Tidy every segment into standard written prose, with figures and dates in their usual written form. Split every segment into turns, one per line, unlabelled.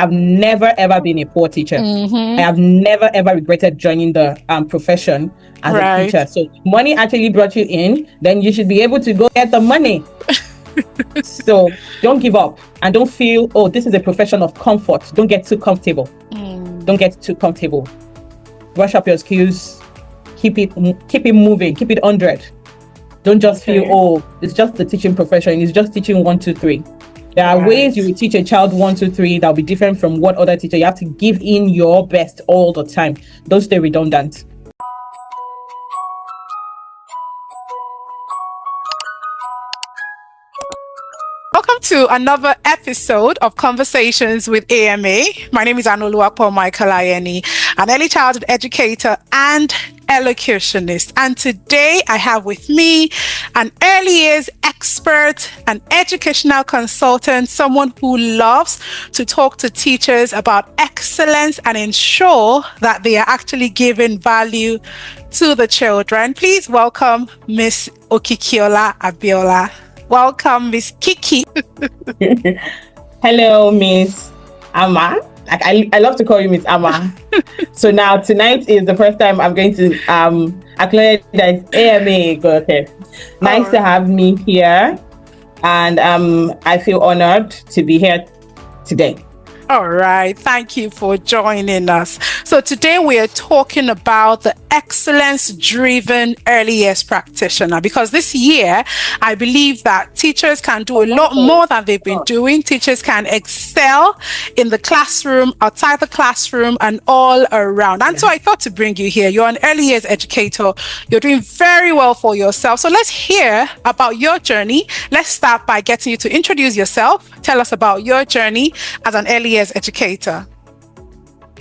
have never ever been a poor teacher. I have never ever regretted joining the profession as a teacher. So money actually brought you in, then you should be able to go get the money. So don't give up and don't feel, oh, this is a profession of comfort. Don't get too comfortable. Don't get too comfortable. Brush up your skills. Keep it moving. Keep it 100. Don't just feel, oh, it's just the teaching profession. It's just teaching 1, 2, 3. There are ways you will teach a child 1, 2, 3 that will be different from what other teacher. You have to give in your best all the time. Don't stay redundant.
Welcome to another episode of Conversations with AMA. My name is Anoluwapo Michael-Ayeni, an early childhood educator and elocutionist. And today I have with me an early years expert, an educational consultant, someone who loves to talk to teachers about excellence and ensure that they are actually giving value to the children. Please welcome Miss Okikiola Abiola. Welcome, Miss Kiki.
Hello, Miss Ama. I love to call you Miss Ama. So now tonight is the first time I'm going to acknowledge that it's AMA. Go ahead. Nice to have me here, and I feel honored to be here today.
All right. Thank you for joining us. So today we are talking about the excellence-driven early years practitioner, because this year I believe that teachers can do a lot more than they've been doing. Teachers can excel in the classroom, outside the classroom, and all around. And so I thought to bring you here. You're an early years educator. You're doing very well for yourself. So let's hear about your journey. Let's start by getting you to introduce yourself. Tell us about your journey as an early years educator.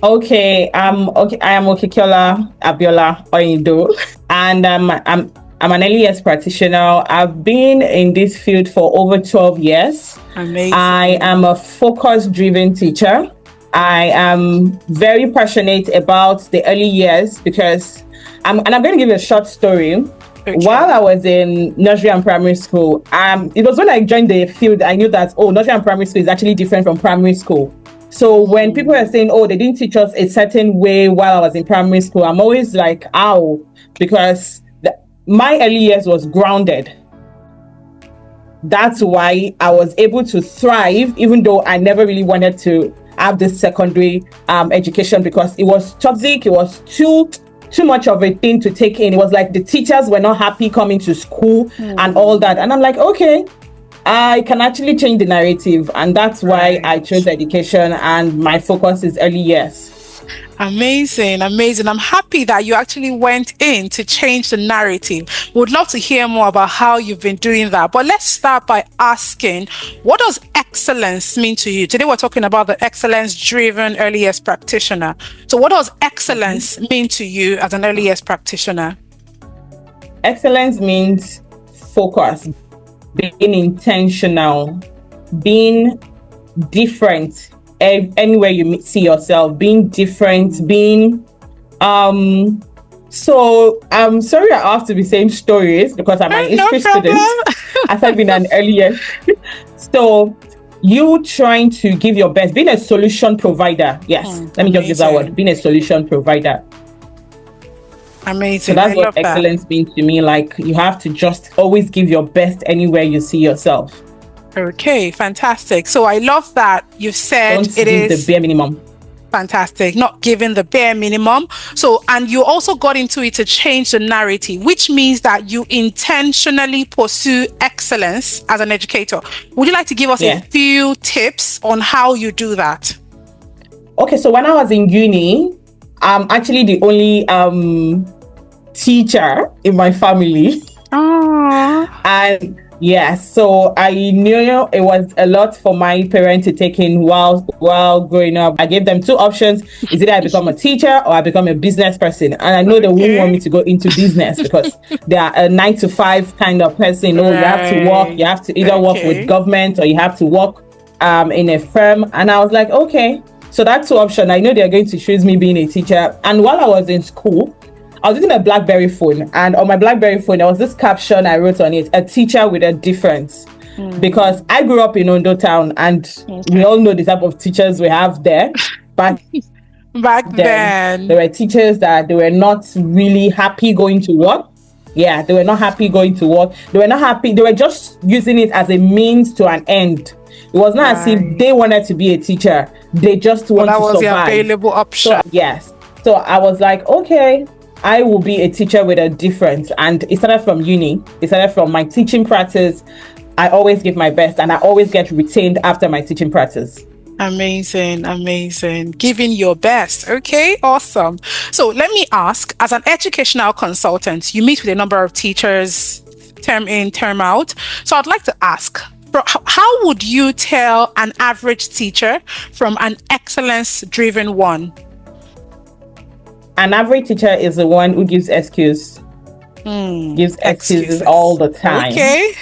Okay, I am Okikiola Onyido, and I'm an early years practitioner. I've been in this field for over 12 years.
Amazing.
I am a focus-driven teacher. I am very passionate about the early years because I'm going to give you a short story. Okay. While I was in nursery and primary school, it was when I joined the field, I knew that, nursery and primary school is actually different from primary school. So when people are saying, they didn't teach us a certain way while I was in primary school, I'm always like, ow, because my early years was grounded. That's why I was able to thrive, even though I never really wanted to have this secondary education, because it was toxic. It was too much of a thing to take in. It was like the teachers were not happy coming to school and all that. And I'm like, okay, I can actually change the narrative. And that's why I chose education, and my focus is early years.
Amazing. I'm happy that you actually went in to change the narrative. Would love to hear more about how you've been doing that. But let's start by asking, what does excellence mean to you? Today we're talking about the excellence-driven early years practitioner. So what does excellence mean to you as an early years practitioner?
Excellence means focus, being intentional, being different. Anywhere you see yourself, being different, being so I'm sorry I have to be saying stories because I'm an history student as I've been an early year. So you trying to give your best, being a solution provider. Yes, let me just use that word, being a solution provider.
Amazing.
So that's what excellence means to me. Like, you have to just always give your best anywhere you see yourself.
Okay, fantastic. So I love that you said
Don't
it
give
is
the bare minimum.
Fantastic, not giving the bare minimum. So, and you also got into it to change the narrative, which means that you intentionally pursue excellence as an educator. Would you like to give us a few tips on how you do that?
Okay, so when I was in uni, I'm actually the only teacher in my family. And so I knew it was a lot for my parents to take in while growing up. I gave them two options. Is either I become a teacher or I become a business person. And I know they wouldn't want me to go into business because they are a 9-to-5 kind of person. You have to work. You have to either work with government or you have to work in a firm. And I was like, okay. So that's two options. I know they're going to choose me being a teacher. And while I was in school, I was using a BlackBerry phone, and on my BlackBerry phone, there was this caption I wrote on it: a teacher with a difference. because I grew up in Ondo Town, and we all know the type of teachers we have there. But
back then,
there were teachers that they were not really happy going to work. Yeah, they were not happy going to work. They were not happy. They were just using it as a means to an end. It was not as if they wanted to be a teacher. They just wanted to survive.
That was the available option.
So, yes. So I was like, okay, I will be a teacher with a difference. And it started from uni. It started from my teaching practice. I always give my best, and I always get retained after my teaching practice.
Amazing. Giving your best. Okay, awesome. So let me ask, as an educational consultant, you meet with a number of teachers term in, term out. So I'd like to ask, how would you tell an average teacher from an excellence-driven one?
An average teacher is the one who gives excuses all the time.
Okay.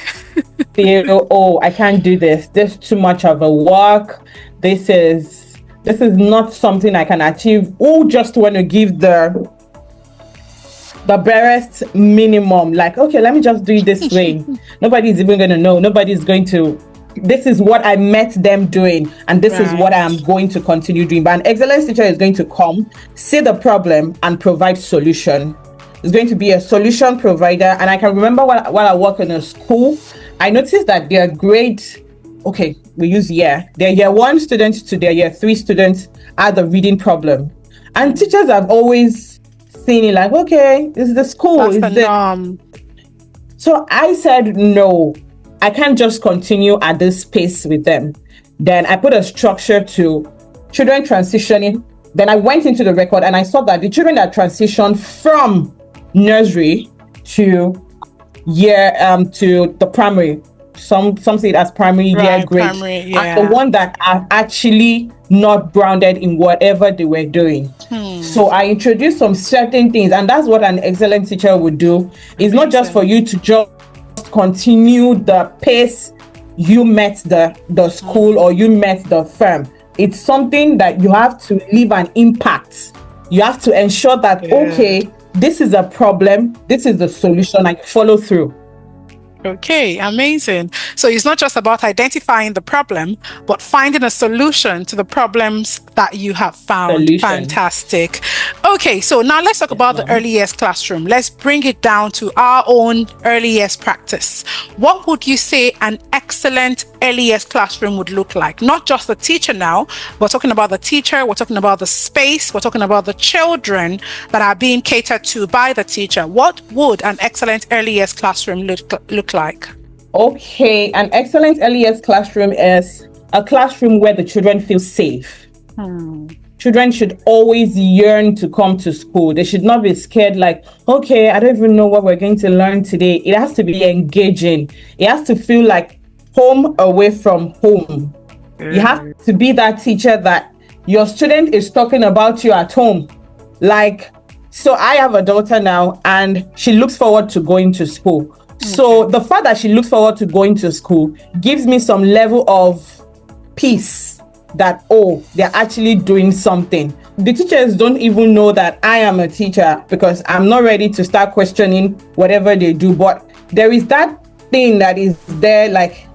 Oh, I can't do this. This is too much of a work. This is not something I can achieve. Who just want to give the barest minimum, like, okay, let me just do it this way. Nobody's even going to know. Nobody's going to. This is what I met them doing, and this is what I am going to continue doing. But an excellence teacher is going to come, see the problem, and provide solution. It's going to be a solution provider. And I can remember while I work in a school, I noticed that their grade, okay, we use year. Their year 1 students to their year 3 students had the reading problem. And teachers have always seen it like, okay, this is the school.
That's the norm.
So I said, no, I can't just continue at this pace with them. Then I put a structure to children transitioning. Then I went into the record and I saw that the children that transitioned from nursery to to the primary, some see it as primary year grade, are the one that are actually not grounded in whatever they were doing. So I introduced some certain things, and that's what an excellent teacher would do. It's not just for you to just continue the pace you met the school or you met the firm. It's something that you have to leave an impact. You have to ensure that, okay, this is a problem, this is the solution, and follow through.
Okay, amazing. So it's not just about identifying the problem, but finding a solution to the problems that you have found. Fantastic. Okay, so now let's talk about the early years classroom. Let's bring it down to our own early years practice. What would you say an excellent early years classroom would look like? Not just the teacher now, we're talking about the teacher, we're talking about the space, we're talking about the children that are being catered to by the teacher. What would an excellent early years classroom look like?
Okay, an excellent early years classroom is a classroom where the children feel safe. Children should always yearn to come to school. They should not be scared like, okay, I don't even know what we're going to learn today. It has to be engaging. It has to feel like home away from home. You have to be that teacher that your student is talking about you at home. Like, so I have a daughter now and she looks forward to going to school. So the fact that she looks forward to going to school gives me some level of peace that, oh, they're actually doing something. The teachers don't even know that I am a teacher because I'm not ready to start questioning whatever they do. But there is that thing that is there, like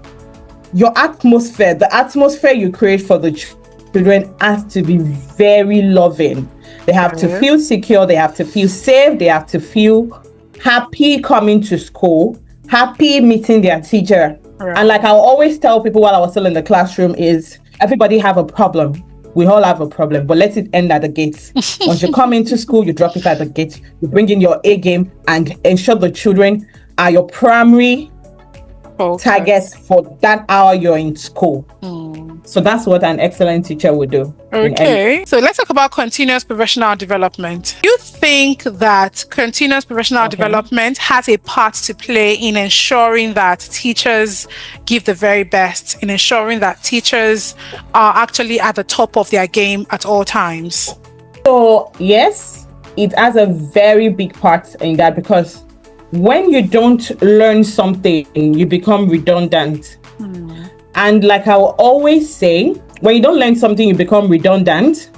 your atmosphere, the atmosphere you create for the children has to be very loving. They have to feel secure. They have to feel safe. They have to feel happy coming to school, happy meeting their teacher. And like I always tell people while I was still in the classroom is everybody have a problem. We all have a problem, but let it end at the gates. Once you come into school, you drop it at the gate. You bring in your A game and ensure the children are your primary targets for that hour you're in school. So that's what an excellent teacher would do.
Okay, so let's talk about continuous professional development. Do you think that continuous professional development has a part to play in ensuring that teachers give the very best, in ensuring that teachers are actually at the top of their game at all times?
So yes, it has a very big part in that, because when you don't learn something, you become redundant. And like I will always say, when you don't learn something, you become redundant.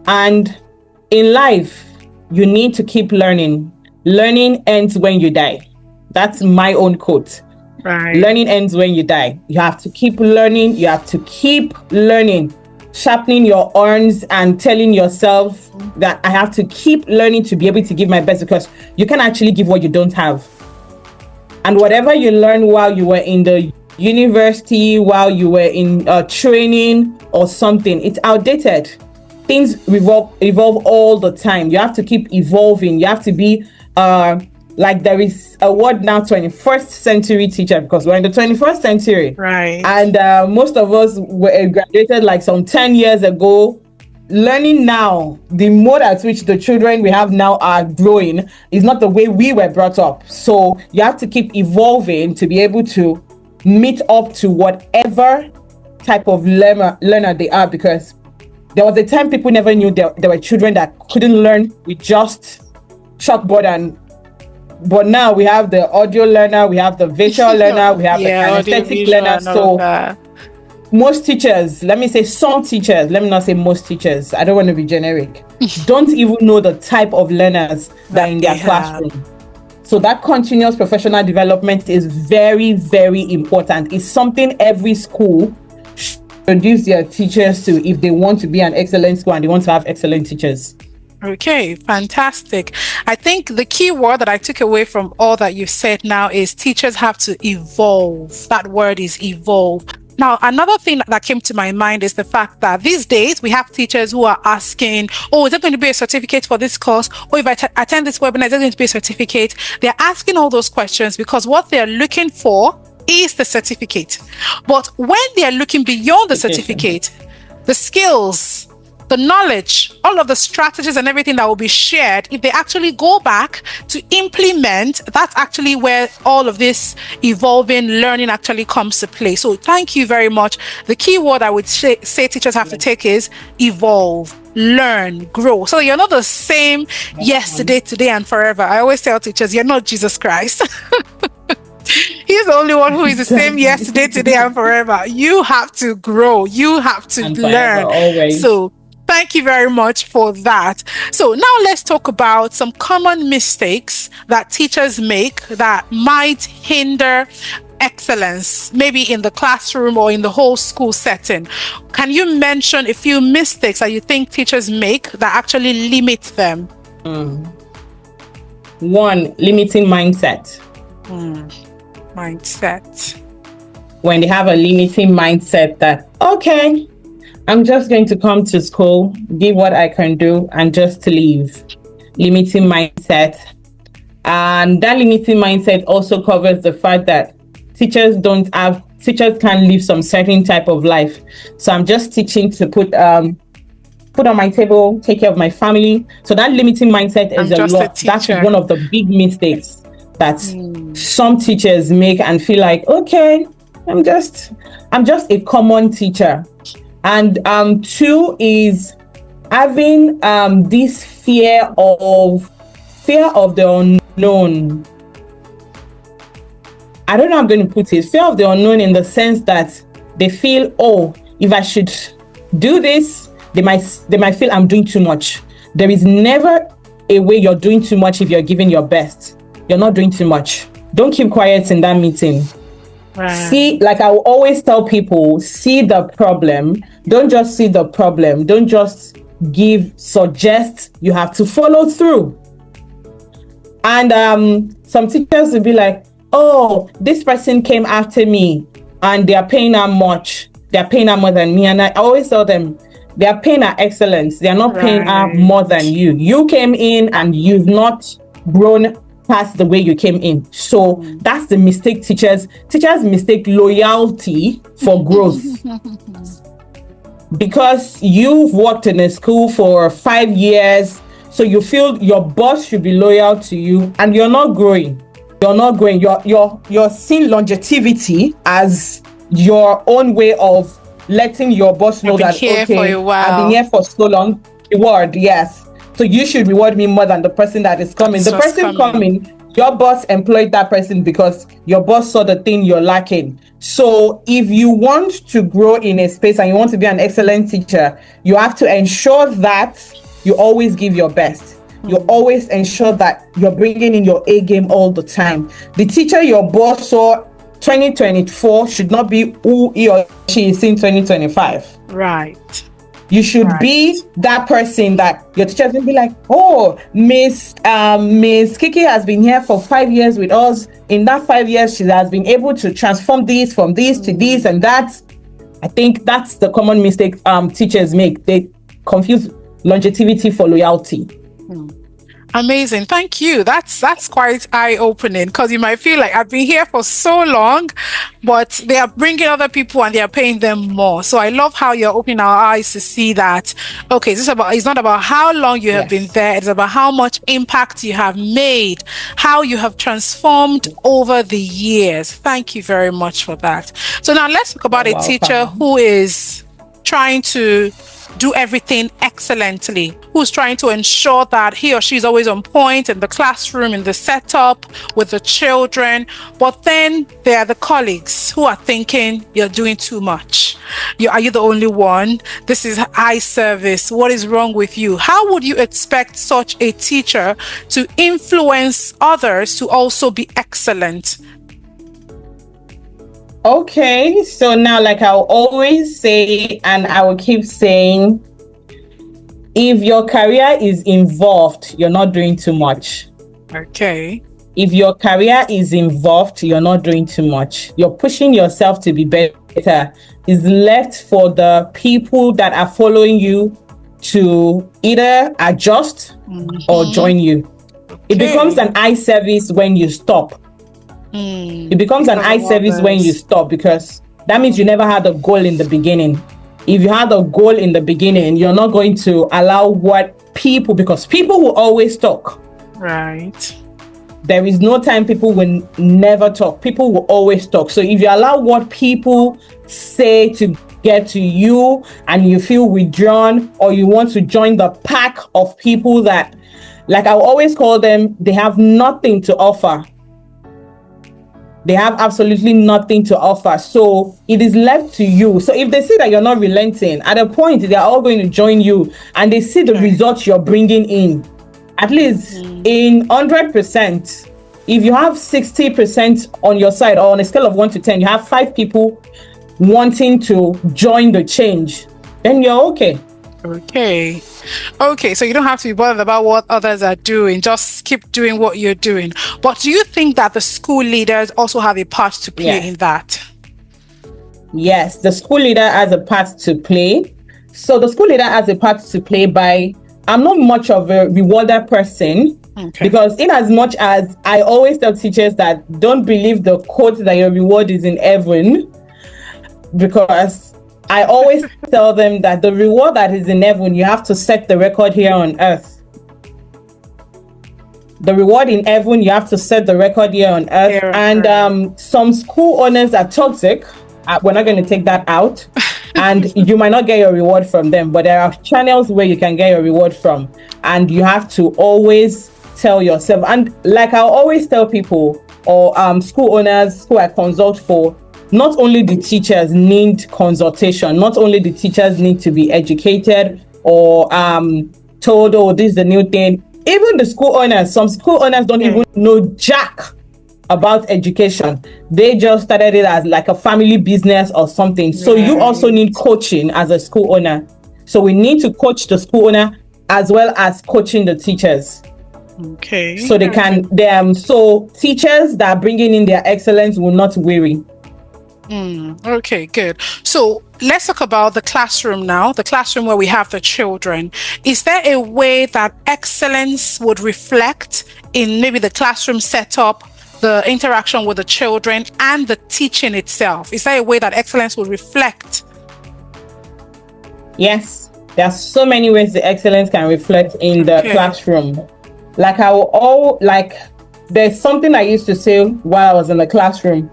And in life, you need to keep learning. Learning ends when you die. That's my own quote. Learning ends when you die. You have to keep learning. You have to keep learning, sharpening your horns and telling yourself that I have to keep learning to be able to give my best, because you can actually give what you don't have. And whatever you learned while you were in the university, while you were in training or something, it's outdated. Things evolve all the time. You have to keep evolving. You have to be like there is a word now, 21st century teacher, because we're in the 21st century.
Right.
And most of us were graduated like some 10 years ago. Learning now, the mode at which the children we have now are growing is not the way we were brought up. So you have to keep evolving to be able to meet up to whatever type of learner they are, because there was a time people never knew there were children that couldn't learn with just chalkboard but now we have the audio learner, we have the visual learner, we have the kinesthetic learner. So most teachers, let me say some teachers, let me not say most teachers, I don't want to be generic, don't even know the type of learners that are in their classroom. So that continuous professional development is very, very important. It's something every school should introduce their teachers to if they want to be an excellent school and they want to have excellent teachers.
Okay, fantastic. I think the key word that I took away from all that you said now is teachers have to evolve. That word is evolve. Now, another thing that came to my mind is the fact that these days we have teachers who are asking, oh, is there going to be a certificate for this course? Or if I attend this webinar, is there going to be a certificate? They're asking all those questions because what they're looking for is the certificate. But when they're looking beyond the certificate, the skills, the knowledge, all of the strategies and everything that will be shared, if they actually go back to implement, that's actually where all of this evolving learning actually comes to play. So thank you very much. The key word I would say teachers have to take is evolve, learn, grow. So you're not the same yesterday, today, and forever. I always tell teachers, you're not Jesus Christ. He's the only one who is the same yesterday, today, and forever. You have to grow. You have to learn.
Always.
So thank you very much for that. So now let's talk about some common mistakes that teachers make that might hinder excellence, maybe in the classroom or in the whole school setting. Can you mention a few mistakes that you think teachers make that actually limit them?
One, limiting mindset.
Mindset.
When they have a limiting mindset that, okay, I'm just going to come to school, give what I can do, and just leave. Limiting mindset. And that limiting mindset also covers the fact that teachers can't live some certain type of life. So I'm just teaching to put on my table, take care of my family. So that limiting mindset is a lot. That's one of the big mistakes that some teachers make and feel like, okay, I'm just a common teacher. And two is having this fear of the unknown. I don't know how I'm going to put it. Fear of the unknown in the sense that they feel, oh, if I should do this, they might feel I'm doing too much. There is never a way you're doing too much if you're giving your best. You're not doing too much. Don't keep quiet in that meeting. Right. See, like I will always tell people, see the problem. Don't just see the problem. Don't just suggest. You have to follow through. And some teachers will be like, oh, this person came after me and they are paying her much. They are paying her more than me. And I always tell them, they are paying her excellence. They are not paying her more than you. You came in and you've not grown past the way you came in. So that's the mistake teachers mistake loyalty for growth. Because you've worked in a school for 5 years, so you feel your boss should be loyal to you, and you're not growing. You're seeing longevity as your own way of letting your boss know that, okay, I've been here for so long. Reward, yes. So you should reward me more than the person that is coming. The person coming, your boss employed that person because your boss saw the thing you're lacking. So if you want to grow in a space and you want to be an excellent teacher, you have to ensure that you always give your best. You always ensure that you're bringing in your A game all the time. The teacher your boss saw 2024 should not be who he or she is in 2025.
Right.
You should be that person that your teachers will be like, oh, Miss Kiki has been here for 5 years with us. In that 5 years, she has been able to transform this from this to this and that. I think that's the common mistake teachers make. They confuse longevity for loyalty.
Amazing. Thank you. That's quite eye-opening, because you might feel like I've been here for so long, but they are bringing other people and they are paying them more. So I love how you're opening our eyes to see that, okay, it's not about how long you have been there. It's about how much impact you have made, how you have transformed over the years. Thank you very much for that. So now let's talk about a teacher who is trying to do everything excellently, who's trying to ensure that he or she is always on point in the classroom, in the setup, with the children. But then there are the colleagues who are thinking, you're doing too much. Are you the only one? This is high service. What is wrong with you? How would you expect such a teacher to influence others to also be excellent?
Okay, so now, like I'll always say, and I will keep saying, if your career is involved, you're not doing too much.
Okay.
If your career is involved, you're not doing too much. You're pushing yourself to be better. It's left for the people that are following you to either adjust or join you. Okay. It becomes an eye service when you stop. It becomes an eye service when you stop, because that means you never had a goal in the beginning. If you had a goal in the beginning, you're not going to allow because people will always talk.
Right.
There is no time people will never talk. People will always talk. So if you allow what people say to get to you and you feel withdrawn, or you want to join the pack of people that, like I always call them, they have nothing to offer. They have absolutely nothing to offer. So it is left to you. So if they see that you're not relenting, at a point, they're all going to join you, and they see the results you're bringing in. At least in 100%, if you have 60% on your side, or on a scale of 1 to 10, you have 5 people wanting to join the change, then you're okay.
Okay, so you don't have to be bothered about what others are doing. Just keep doing what you're doing. But do you think that the school leaders also have a part to play in that?
Yes, the school leader has a part to play. So the school leader has a part to play by, I'm not much of a rewarder person, because in as much as I always tell teachers that don't believe the quote that your reward is in heaven, because I always tell them that the reward that is in heaven, you have to set the record here on earth. The reward in heaven, you have to set the record here on earth. And some school owners are toxic. We're not going to take that out. And you might not get your reward from them, but there are channels where you can get your reward from. And you have to always tell yourself. And like I always tell people, or school owners who I consult for, not only the teachers need consultation, not only the teachers need to be educated or told, oh, this is the new thing. Even the school owners, some school owners don't even know jack about education. They just started it as like a family business or something. So you also need coaching as a school owner. So we need to coach the school owner as well as coaching the teachers.
Okay.
So they can, so teachers that are bringing in their excellence will not weary.
Okay, good. So let's talk about the classroom now, the classroom where we have the children. Is there a way that excellence would reflect in maybe the classroom setup, the interaction with the children, and the teaching itself? Is there a way that excellence would reflect?
Yes, there are so many ways the excellence can reflect in the classroom. Like there's something I used to say while I was in the classroom.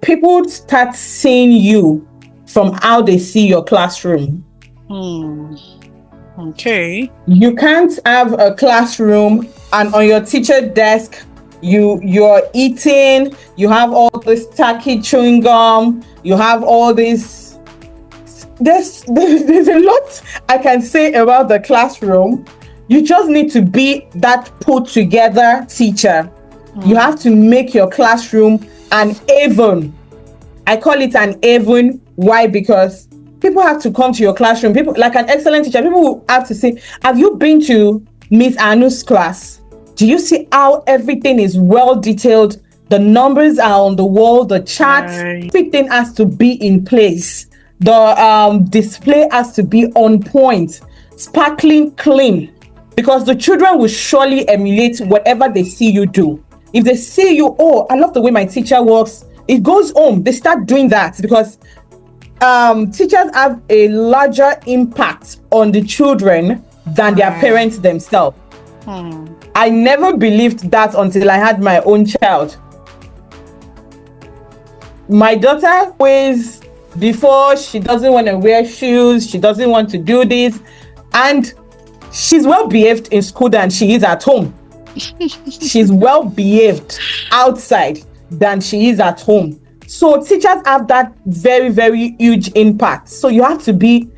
People start seeing you from how they see your classroom.
Okay.
You can't have a classroom and on your teacher desk you're eating, you have all this tacky chewing gum, you have all this. There's a lot I can say about the classroom. You just need to be that put together teacher. You have to make your classroom an haven. I call it an haven. Why? Because people have to come to your classroom. People, like an excellent teacher, people will have to say, have you been to Miss Anu's class? Do you see how everything is well detailed? The numbers are on the wall, the charts, everything has to be in place. The display has to be on point, sparkling clean, because the children will surely emulate whatever they see you do. If they see you, oh, I love the way my teacher works, it goes home, they start doing that, because teachers have a larger impact on the children than their parents themselves. I never believed that until I had my own child. My daughter always, before, she doesn't want to wear shoes, she doesn't want to do this, and she's well behaved in school than she is at home. She's well behaved outside than she is at home. So teachers have that very, very huge impact. So you have to be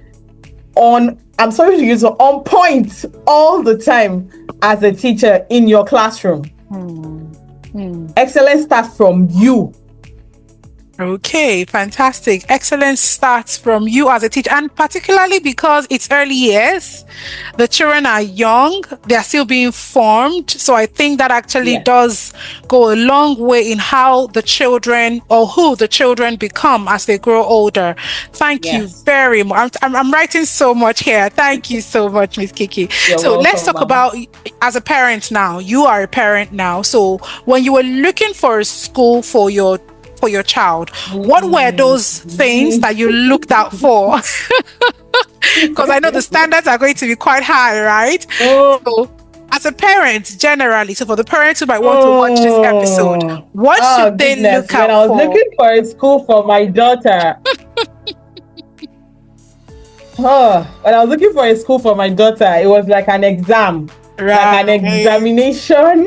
on, I'm sorry to use on point all the time as a teacher in your classroom. Excellence starts from you.
Okay, fantastic. Excellence starts from you as a teacher, and particularly because it's early years, the children are young, they're still being formed. So I think that actually does go a long way in how the children, or who the children become as they grow older. Thank you very much. I'm writing so much here. Thank you so much, Miss Kiki.
You're
so
welcome,
let's talk about, as a parent now, you are a parent now. So when you were looking for a school for your child, what were those things that you looked out for? Because I know the standards are going to be quite high, right? So as a parent generally, so for the parents who might want to watch this episode, what should they look out for?
When I was looking for a school for my daughter, when I was looking for a school for my daughter, it was like an exam, like an examination,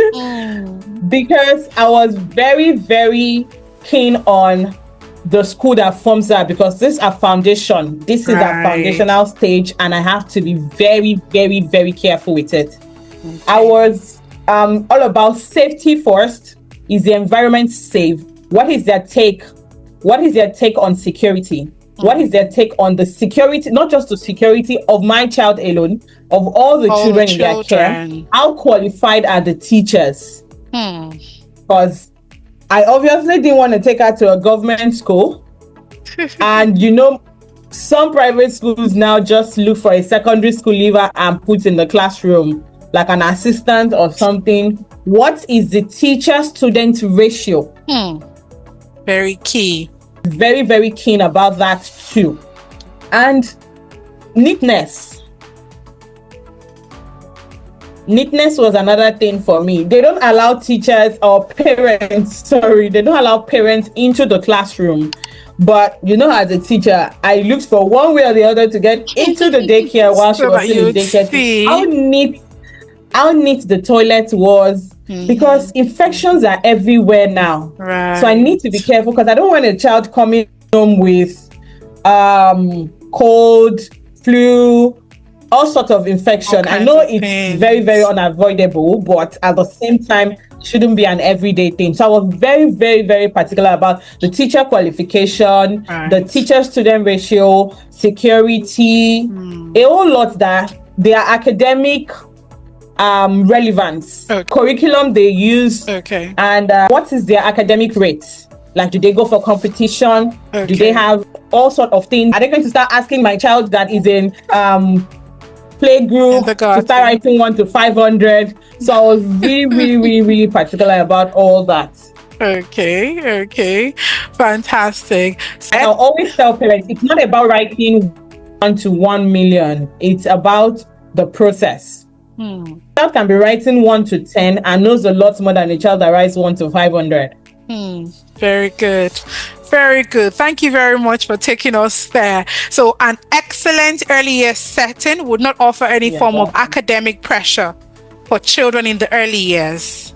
because I was very, very keen on the school that forms that, because this is a foundation. This is a foundational stage, and I have to be very, very, very careful with it. I was all about safety first. Is the environment safe? What is their take? What is their take on security? What is their take on the security, not just the security of my child alone, of all the children in their care? How qualified are the teachers? Because I obviously didn't want to take her to a government school. And you know, some private schools now just look for a secondary school leaver and put in the classroom like an assistant or something. What is the teacher-student ratio?
Very key.
Very, very keen about that too. And neatness. Neatness was another thing for me. They don't allow teachers or parents, they don't allow parents into the classroom. But you know, as a teacher, I looked for one way or the other to get into the daycare while she was still in daycare. How neat the toilet was, because infections are everywhere now. So I need to be careful, because I don't want a child coming home with cold, flu, all sorts of infection. I know it's very, very unavoidable, but at the same time, shouldn't be an everyday thing. So I was very, very, very particular about the teacher qualification, the teacher-student ratio, security, a whole lot that their academic relevance, curriculum they use, and what is their academic rate? Like, do they go for competition? Do they have all sorts of things? Are they going to start asking my child that is in playgroup to start writing 1 to 500? So I was really, really, really, really particular about all that.
Okay, fantastic.
And I'll always tell parents, it's not about writing 1 to 1 million. It's about the process. A child can be writing 1 to 10 and knows a lot more than a child that writes 1 to 500.
Very good. Very good. Thank you very much for taking us there. So an excellent early years setting would not offer any form of academic pressure for children in the early years.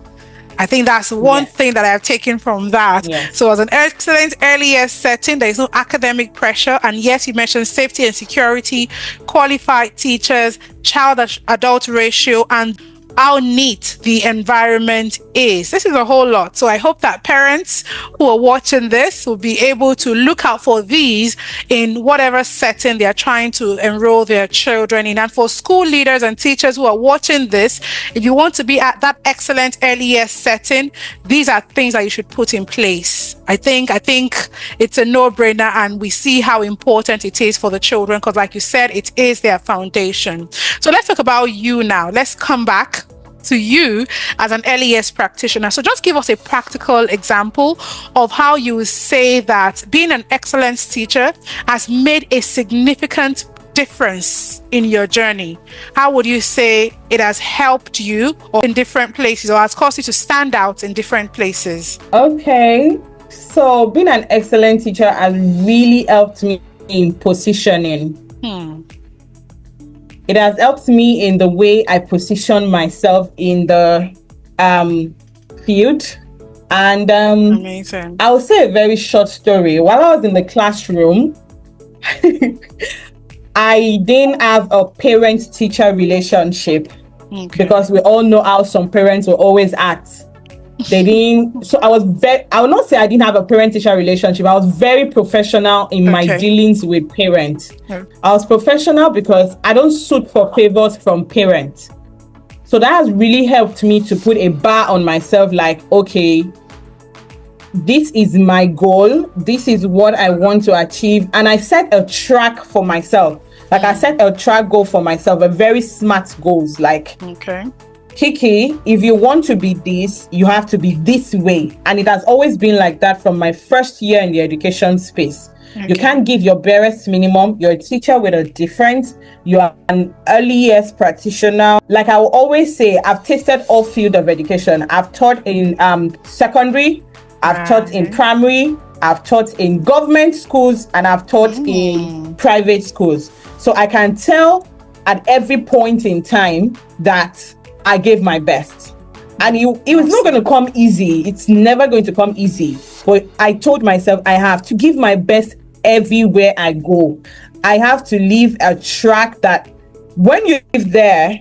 I think that's one thing that I have taken from that. So as an excellent early years setting, there is no academic pressure. And yes, you mentioned safety and security, qualified teachers, child-adult ratio, and how neat the environment is. This is a whole lot. So I hope that parents who are watching this will be able to look out for these in whatever setting they are trying to enroll their children in. And for school leaders and teachers who are watching this, if you want to be at that excellent early years setting, these are things that you should put in place. I think it's a no-brainer, and we see how important it is for the children because, like you said, it is their foundation. So let's talk about you now. Let's come back to you as an early years practitioner. So just give us a practical example of how you would say that being an excellence teacher has made a significant difference in your journey. How would you say it has helped you or in different places, or has caused you to stand out in different places?
Okay, so being an excellent teacher has really helped me in positioning. It has helped me in the way I position myself in the field. And
amazing.
I'll say a very short story. While I was in the classroom, I didn't have a parent-teacher relationship because we all know how some parents will always act. They didn't. So I will not say I didn't have a parent-teacher relationship. I was very professional in my dealings with parents. I was professional because I don't suit for favors from parents. So that has really helped me to put a bar on myself, like, okay, this is my goal. This is what I want to achieve. And I set a track for myself. Like I set a track goal for myself, a very smart goals. Like, Kiki, if you want to be this, you have to be this way. And it has always been like that from my first year in the education space. You can't give your barest minimum. You're a teacher with a difference. You are an early years practitioner. Like I will always say, I've tasted all field of education. I've taught in secondary, I've taught in primary, I've taught in government schools, and I've taught in private schools. So I can tell at every point in time that I gave my best. And it was not going to come easy. It's never going to come easy. But I told myself I have to give my best everywhere I go. I have to leave a track that when you live there,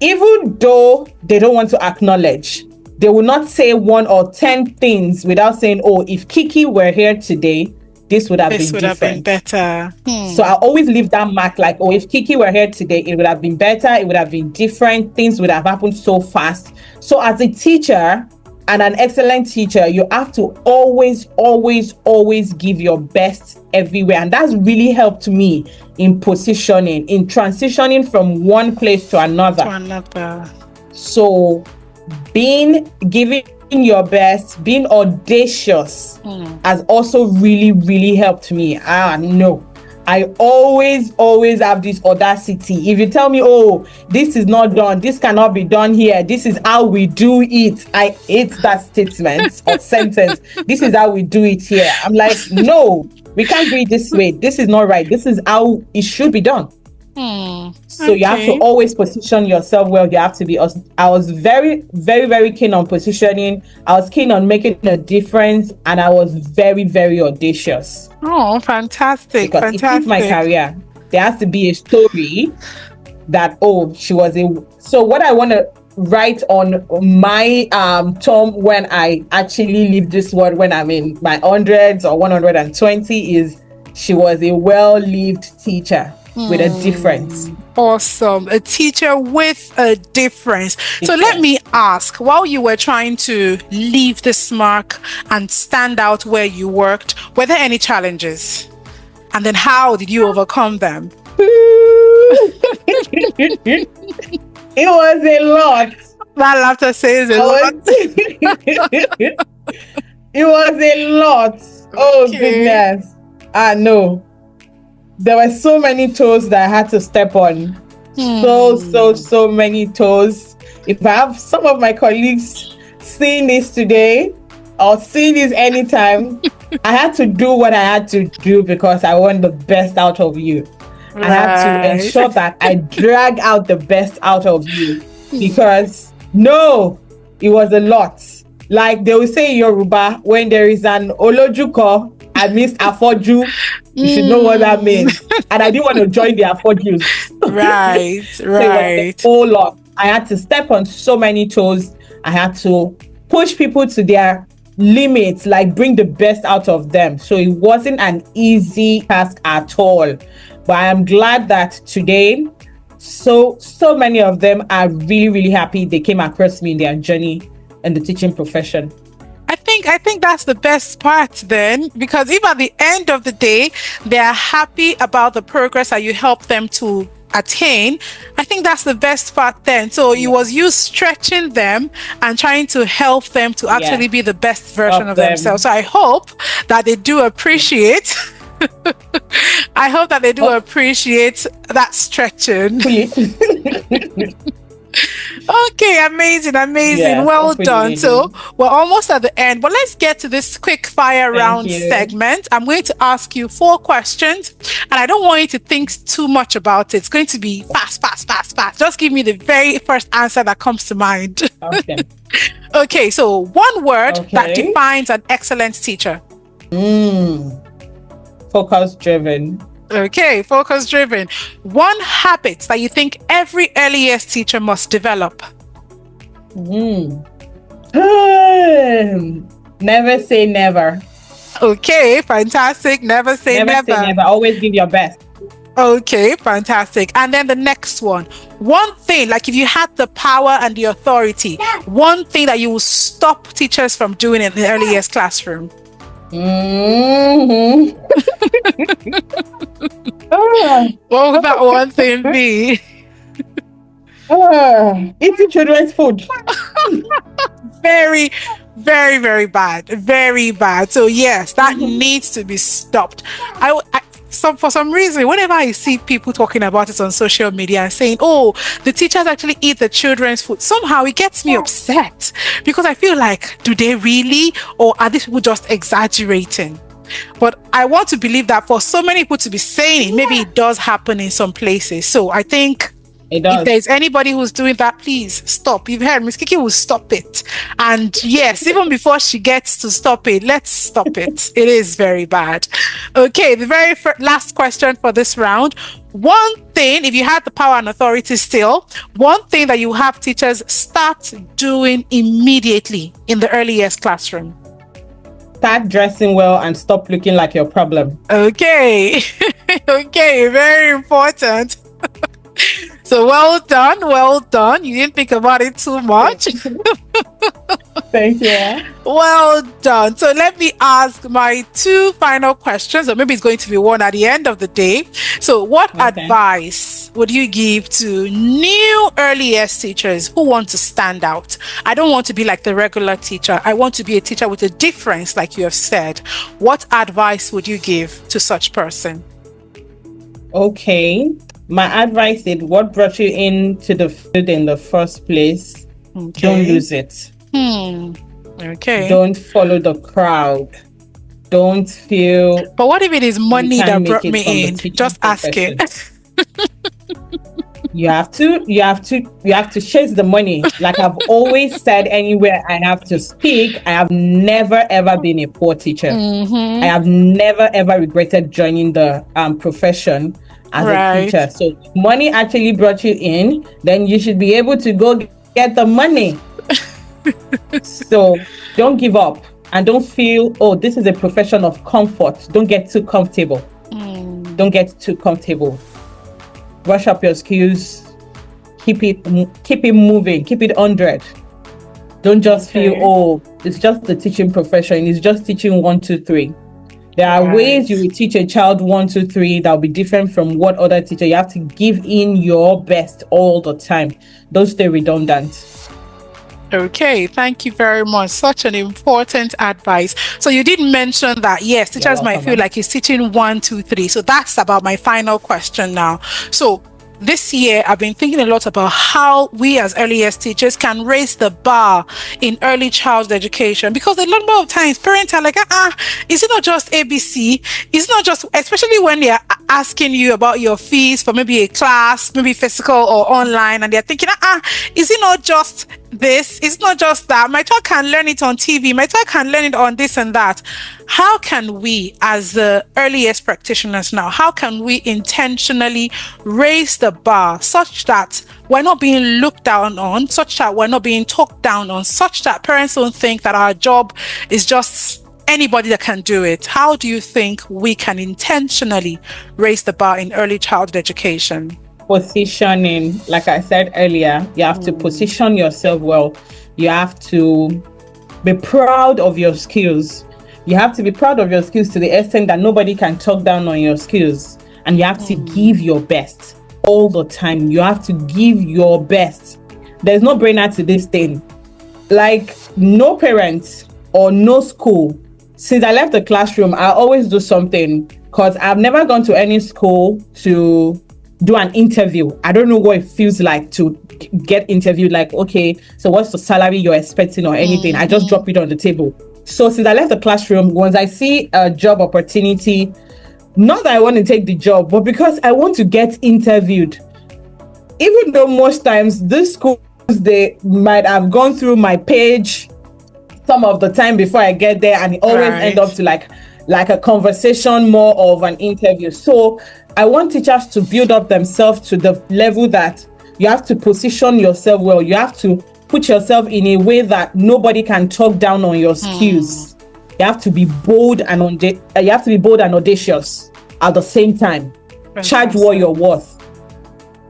even though they don't want to acknowledge, they will not say 1 or 10 things without saying, oh, if Kiki were here today, this would have been
better.
So I always leave that mark like, oh, if Kiki were here today, it would have been better. It would have been different. Things would have happened so fast. So as a teacher and an excellent teacher, you have to always, always, always give your best everywhere. And that's really helped me in positioning, in transitioning from one place to another. So giving your best, being audacious has also really, really helped me. No, I always have this audacity. If you tell me, oh, this is not done, this cannot be done here, this is how we do it, I hate that statement or sentence. This is how we do it here. I'm like, no, we can't do it this way. This is not right. This is how it should be done. So you have to always position yourself well. You have to be. I was very, very, very keen on positioning. I was keen on making a difference, and I was very, very audacious.
Oh, fantastic!
Because it is my career. There has to be a story that she was a. So what I want to write on my term when I actually leave this world, when I'm in my hundreds or 120, is she was a well-lived teacher. With a difference.
Awesome. A teacher with a difference. So let me ask, while you were trying to leave this mark and stand out where you worked, were there any challenges? And then how did you overcome them?
It was a lot.
That laughter says a lot.
It was a lot. Oh, goodness. No. There were so many toes that I had to step on. So many toes. If I have some of my colleagues seeing this today or seeing this anytime, I had to do what I had to do because I want the best out of you. Right. I had to ensure that I drag out the best out of you because it was a lot. Like they will say in Yoruba, when there is an Olojuko, I missed Afoju. You should know what that means. And I didn't want to join the Afojus.
Right.
So it was a whole lot. I had to step on so many toes. I had to push people to their limits, like bring the best out of them. So it wasn't an easy task at all. But I'm glad that today, so many of them are really, really happy they came across me in their journey in the teaching profession.
I think that's the best part then, because if at the end of the day they are happy about the progress that you help them to attain, I think that's the best part then. So it was you stretching them and trying to help them to actually be the best version of themselves. So I hope that they do appreciate I hope that they do appreciate that stretching. Okay, amazing. Yes, well done. So we're almost at the end, but let's get to this quick fire round segment. I'm going to ask you 4 questions, and I don't want you to think too much about it. It's going to be fast. Just give me the very first answer that comes to mind.
Okay.
Okay, so one word that defines an excellent teacher.
Focus driven.
Okay, focus driven. One habit that you think every early years teacher must develop.
Never say never.
Okay, fantastic. Never say never.
Say never. Always give your best.
Okay, fantastic. And then the next one. One thing, like if you had the power and the authority, one thing that you will stop teachers from doing in the early years classroom. What would that one thing be?
Eating children's food.
Very, very, very bad. Very bad. So yes, that needs to be stopped. For some reason, whenever I see people talking about it on social media and saying, oh, the teachers actually eat the children's food, somehow it gets me upset, because I feel like, do they really, or are these people just exaggerating? But I want to believe that for so many people to be saying it, maybe it does happen in some places. So I think if there's anybody who's doing that, please stop. You've heard Miss Kiki will stop it. And yes, even before she gets to stop it, let's stop it. It is very bad. Okay, the very last question for this round. One thing, if you had the power and authority still, one thing that you have teachers start doing immediately in the early years classroom.
Start dressing well and stop looking like your problem.
Okay. Okay, very important. So well done. You didn't think about it too much.
Thank you.
Well done. So let me ask my 2 final questions, or maybe it's going to be one at the end of the day. So what advice would you give to new early years teachers who want to stand out? I don't want to be like the regular teacher. I want to be a teacher with a difference, like you have said. What advice would you give to such person?
Okay. My advice is, what brought you into the field in the first place? Okay. Don't lose it.
Okay.
Don't follow the crowd. Don't feel.
But what if it is money that brought me in? Just ask it.
You have to chase the money. Like I've always said, anywhere I have to speak, I have never ever been a poor teacher. I have never ever regretted joining the profession as a teacher. So if money actually brought you in, then you should be able to go get the money. So don't give up, and don't feel, oh, this is a profession of comfort. Don't get too comfortable. Don't get too comfortable. Brush up your skills. Keep it moving. Keep it 100. Don't just feel, oh, it's just the teaching profession. It's just teaching 1, 2, 3. There are ways you will teach a child 1, 2, 3 that will be different from what other teacher. You have to give in your best all the time. Don't stay redundant.
Okay, thank you very much. Such an important advice. So you did mention that, yes, teachers might feel like he's teaching 1, 2, 3. So that's about my final question now. So this year, I've been thinking a lot about how we as early years teachers can raise the bar in early childhood education, because a lot of times parents are like, is it not just ABC? It's not just, especially when they are asking you about your fees for maybe a class, maybe physical or online, and they're thinking, is it not just this? It's not just that. My child can learn it on TV. My child can learn it on this and that. How can we, as the early years practitioners now, how can we intentionally raise the bar such that we're not being looked down on, such that we're not being talked down on, such that parents don't think that our job is just anybody that can do it? How do you think we can intentionally raise the bar in early childhood education?
Positioning, like I said earlier, you have to position yourself well. You have to be proud of your skills. You have to be proud of your skills to the extent that nobody can talk down on your skills. And you have to give your best all the time. You have to give your best. There's no brainer to this thing. Like, no parent or no school, since I left the classroom, I always do something, because I've never gone to any school to do an interview. I don't know what it feels like to get interviewed, like, okay, so what's the salary you're expecting or anything? I just drop it on the table. So since I left the classroom, once I see a job opportunity, not that I want to take the job, but because I want to get interviewed. Even though most times these schools, they might have gone through my page some of the time before I get there, and it always end up to like a conversation, more of an interview. So I want teachers to build up themselves to the level that you have to position yourself well. You have to put yourself in a way that nobody can talk down on your skills. You have to be bold and audacious at the same time. Charge what you're worth.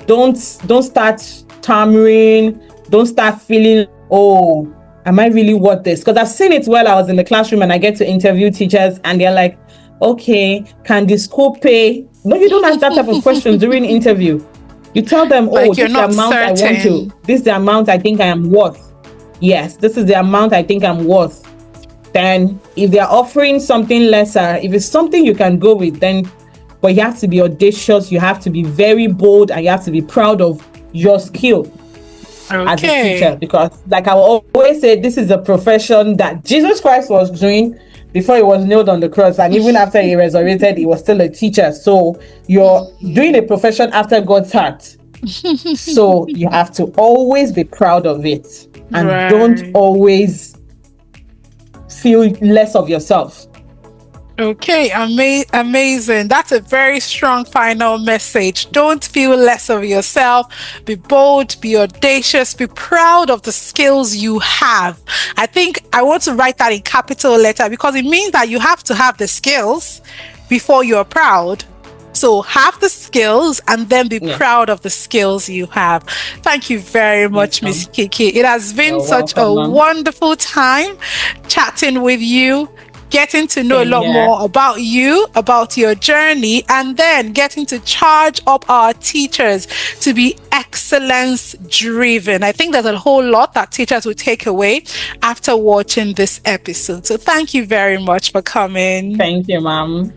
Don't start stammering. Don't start feeling, oh, am I really worth this? Because I've seen it while I was in the classroom and I get to interview teachers and they're like, okay, can the school pay? No, you don't ask that type of question during interview. You tell them, oh, this is the amount I want to. This is the amount I think I am worth. Yes, this is the amount I think I'm worth. Then if they're offering something lesser, if it's something you can go with, then, but you have to be audacious, you have to be very bold, and you have to be proud of your skill as a teacher. Because like I will always say, this is a profession that Jesus Christ was doing before he was nailed on the cross, and even after he resurrected, he was still a teacher. So you're doing a profession after God's heart. So you have to always be proud of it, and don't always feel less of yourself.
Okay, amazing. That's a very strong final message. Don't feel less of yourself. Be bold, be audacious, be proud of the skills you have. I think I want to write that in capital letter, because it means that you have to have the skills before you're proud. So have the skills and then be proud of the skills you have. Thank you very much, Miss Kiki. It has been such a wonderful time chatting with you, getting to know a lot more about you, about your journey, and then getting to charge up our teachers to be excellence-driven. I think there's a whole lot that teachers will take away after watching this episode. So thank you very much for coming.
Thank you, ma'am.